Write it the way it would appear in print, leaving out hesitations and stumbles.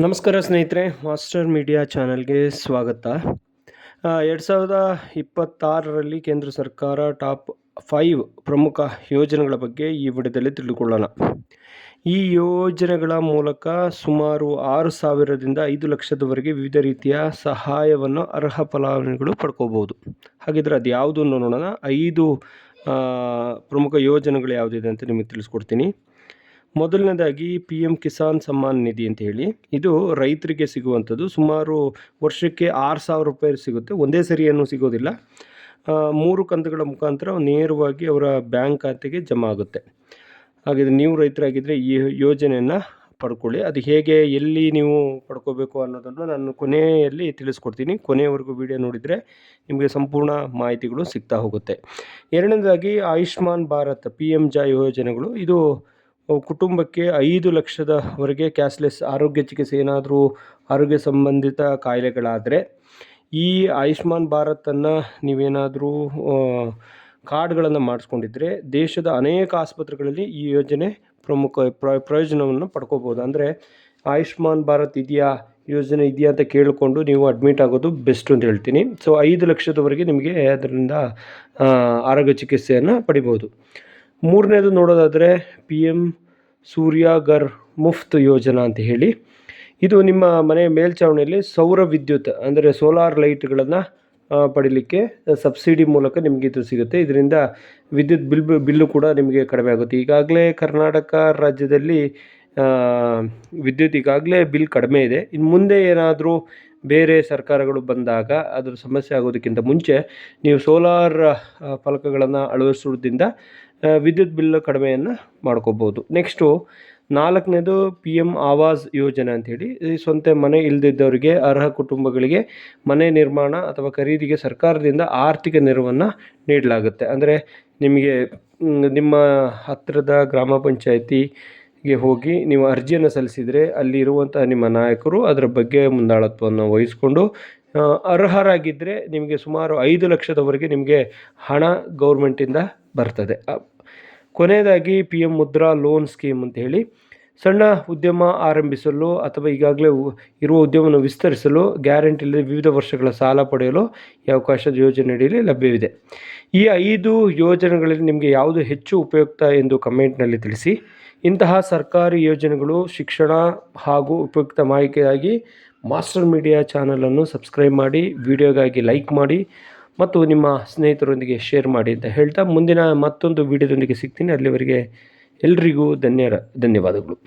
ನಮಸ್ಕಾರ ಸ್ನೇಹಿತರೆ, master media ಚಾನಲ್ಗೆ ಸ್ವಾಗತ. 2026ರಲ್ಲಿ ಕೇಂದ್ರ ಸರ್ಕಾರ ಟಾಪ್ 5 ಪ್ರಮುಖ ಯೋಜನೆಗಳ ಬಗ್ಗೆ ಈ ವಿಡಿಯೋದಲ್ಲಿ ತಿಳಿದುಕೊಳ್ಳೋಣ. ಈ ಯೋಜನೆಗಳ ಮೂಲಕ ಸುಮಾರು 6,000ರಿಂದ 5 ಲಕ್ಷದವರೆಗೆ ವಿವಿಧ ರೀತಿಯ ಸಹಾಯವನ್ನು ಅರ್ಹ ಫಲಾನುಭವಿಗಳು ಪಡ್ಕೋಬಹುದು. ಹಾಗಿದ್ರೆ ಅದು ಯಾವುದು ನೋಡೋಣ. 5 ಪ್ರಮುಖ ಯೋಜನೆಗಳು ಯಾವುದಿದೆ ಅಂತ ನಿಮಗೆ ತಿಳಿಸ್ಕೊಡ್ತೀನಿ. ಮೊದಲನೇದಾಗಿ PM ಕಿಸಾನ್ ಸಮ್ಮಾನ್ ನಿಧಿ ಅಂತ ಹೇಳಿ, ಇದು ರೈತರಿಗೆ ಸಿಗುವಂಥದ್ದು. ಸುಮಾರು ವರ್ಷಕ್ಕೆ 6,000 ರೂಪಾಯಿ ಸಿಗುತ್ತೆ. ಒಂದೇ ಸರಿ ಏನೂ ಸಿಗೋದಿಲ್ಲ. 3 ಕಂತುಗಳ ಮುಖಾಂತರ ನೇರವಾಗಿ ಅವರ ಬ್ಯಾಂಕ್ ಖಾತೆಗೆ ಜಮಾ ಆಗುತ್ತೆ. ಹಾಗಿದ್ರೆ ನೀವು ರೈತರಾಗಿದ್ದರೆ ಈ ಯೋಜನೆಯನ್ನು ಪಡ್ಕೊಳ್ಳಿ. ಅದು ಹೇಗೆ, ಎಲ್ಲಿ ನೀವು ಪಡ್ಕೋಬೇಕು ಅನ್ನೋದನ್ನು ನಾನು ಕೊನೆಯಲ್ಲಿ ತಿಳಿಸ್ಕೊಡ್ತೀನಿ. ಕೊನೆಯವರೆಗೂ ವಿಡಿಯೋ ನೋಡಿದರೆ ನಿಮಗೆ ಸಂಪೂರ್ಣ ಮಾಹಿತಿಗಳು ಸಿಗ್ತಾ ಹೋಗುತ್ತೆ. ಎರಡನೇದಾಗಿ ಆಯುಷ್ಮಾನ್ ಭಾರತ್ PMJAY ಯೋಜನೆಗಳು. ಇದು ಕುಟುಂಬಕ್ಕೆ 5 ಲಕ್ಷದವರೆಗೆ ಕ್ಯಾಶ್ಲೆಸ್ ಆರೋಗ್ಯ ಚಿಕಿತ್ಸೆ, ಏನಾದರೂ ಆರೋಗ್ಯ ಸಂಬಂಧಿತ ಕಾಯಿಲೆಗಳಾದರೆ ಈ ಆಯುಷ್ಮಾನ್ ಭಾರತನ್ನು ನೀವೇನಾದರೂ ಕಾರ್ಡ್ಗಳನ್ನು ಮಾಡಿಸ್ಕೊಂಡಿದ್ರೆ ದೇಶದ ಅನೇಕ ಆಸ್ಪತ್ರೆಗಳಲ್ಲಿ ಈ ಯೋಜನೆ ಪ್ರಮುಖ ಪ್ರಯೋಜನವನ್ನು ಪಡ್ಕೋಬೋದು. ಅಂದರೆ ಆಯುಷ್ಮಾನ್ ಭಾರತ್ ಯೋಜನೆ ಇದೆಯಾ ಅಂತ ಕೇಳಿಕೊಂಡು ನೀವು ಅಡ್ಮಿಟ್ ಆಗೋದು ಬೆಸ್ಟ್ ಅಂತ ಹೇಳ್ತೀನಿ. ಸೊ 5 ಲಕ್ಷದವರೆಗೆ ನಿಮಗೆ ಅದರಿಂದ ಆರೋಗ್ಯ ಚಿಕಿತ್ಸೆಯನ್ನು ಪಡಿಬೋದು. ಮೂರನೇದು ನೋಡೋದಾದರೆ PM ಸೂರ್ಯ ಘರ್ ಮುಫ್ತ್ ಯೋಜನಾ ಅಂತ ಹೇಳಿ, ಇದು ನಿಮ್ಮ ಮನೆ ಮೇಲ್ಛಾವಣಿಯಲ್ಲಿ ಸೌರ ವಿದ್ಯುತ್ ಅಂದರೆ ಸೋಲಾರ್ ಲೈಟ್ಗಳನ್ನು ಪಡಿಲಿಕ್ಕೆ ಸಬ್ಸಿಡಿ ಮೂಲಕ ನಿಮಗೆ ಇದು ಸಿಗುತ್ತೆ. ಇದರಿಂದ ವಿದ್ಯುತ್ ಬಿಲ್ಲು ಕೂಡ ನಿಮಗೆ ಕಡಿಮೆ ಆಗುತ್ತೆ. ಈಗಾಗಲೇ ಕರ್ನಾಟಕ ರಾಜ್ಯದಲ್ಲಿ ವಿದ್ಯುತ್ ಈಗಾಗಲೇ ಬಿಲ್ ಕಡಿಮೆ ಇದೆ. ಇನ್ನು ಮುಂದೆ ಏನಾದರೂ ಬೇರೆ ಸರ್ಕಾರಗಳು ಬಂದಾಗ ಅದರ ಸಮಸ್ಯೆ ಆಗೋದಕ್ಕಿಂತ ಮುಂಚೆ ನೀವು ಸೋಲಾರ್ ಫಲಕಗಳನ್ನು ಅಳವಡಿಸೋದ್ರಿಂದ ವಿದ್ಯುತ್ ಬಿಲ್ಲು ಕಡಿಮೆಯನ್ನು ಮಾಡ್ಕೋಬೋದು. ನೆಕ್ಸ್ಟು 4ನೇದು PM ಆವಾಸ್ ಯೋಜನೆ ಅಂಥೇಳಿ, ಸ್ವಂತ ಮನೆ ಇಲ್ಲದಿದ್ದವರಿಗೆ ಅರ್ಹ ಕುಟುಂಬಗಳಿಗೆ ಮನೆ ನಿರ್ಮಾಣ ಅಥವಾ ಖರೀದಿಗೆ ಸರ್ಕಾರದಿಂದ ಆರ್ಥಿಕ ನೆರವನ್ನು ನೀಡಲಾಗುತ್ತೆ. ಅಂದರೆ ನಿಮಗೆ ನಿಮ್ಮ ಹತ್ತಿರದ ಗ್ರಾಮ ಪಂಚಾಯಿತಿಗೆ ಹೋಗಿ ನೀವು ಅರ್ಜಿಯನ್ನು ಸಲ್ಲಿಸಿದರೆ ಅಲ್ಲಿರುವಂಥ ನಿಮ್ಮ ನಾಯಕರು ಅದರ ಬಗ್ಗೆ ಮುಂದಾಳತ್ವವನ್ನು ವಹಿಸ್ಕೊಂಡು ಅರ್ಹರಾಗಿದ್ದರೆ ನಿಮಗೆ ಸುಮಾರು 5 ಲಕ್ಷದವರೆಗೆ ನಿಮಗೆ ಹಣ ಗೌರ್ಮೆಂಟಿಂದ ಬರ್ತದೆ. ಕೊನೆಯದಾಗಿ PM ಮುದ್ರಾ ಲೋನ್ ಸ್ಕೀಮ್ ಅಂತ ಹೇಳಿ, ಸಣ್ಣ ಉದ್ಯಮ ಆರಂಭಿಸಲು ಅಥವಾ ಈಗಾಗಲೇ ಇರುವ ಉದ್ಯಮವನ್ನು ವಿಸ್ತರಿಸಲು ಗ್ಯಾರಂಟಿ ಇಲ್ಲದೆ ವಿವಿಧ ವರ್ಷಗಳ ಸಾಲ ಪಡೆಯಲು ಈ ಅವಕಾಶದ ಯೋಜನೆ ಅಡಿಯಲ್ಲಿ ಲಭ್ಯವಿದೆ. ಈ 5 ಯೋಜನೆಗಳಲ್ಲಿ ನಿಮಗೆ ಯಾವುದು ಹೆಚ್ಚು ಉಪಯುಕ್ತ ಎಂದು ಕಮೆಂಟ್ನಲ್ಲಿ ತಿಳಿಸಿ. ಇಂತಹ ಸರ್ಕಾರಿ ಯೋಜನೆಗಳು, ಶಿಕ್ಷಣ ಹಾಗೂ ಉಪಯುಕ್ತ ಮಾಹಿತಿಯಾಗಿ ಮಾಸ್ಟರ್ ಮೀಡಿಯಾ ಚಾನಲನ್ನು ಸಬ್ಸ್ಕ್ರೈಬ್ ಮಾಡಿ, ವಿಡಿಯೋಗಾಗಿ ಲೈಕ್ ಮಾಡಿ ಮತ್ತು ನಿಮ್ಮ ಸ್ನೇಹಿತರೊಂದಿಗೆ ಶೇರ್ ಮಾಡಿ ಅಂತ ಹೇಳ್ತಾ ಮುಂದಿನ ಮತ್ತೊಂದು ವಿಡಿಯೋದೊಂದಿಗೆ ಸಿಗ್ತೀನಿ. ಅಲ್ಲಿವರೆಗೆ ಎಲ್ರಿಗೂ ಧನ್ಯವಾದಗಳು.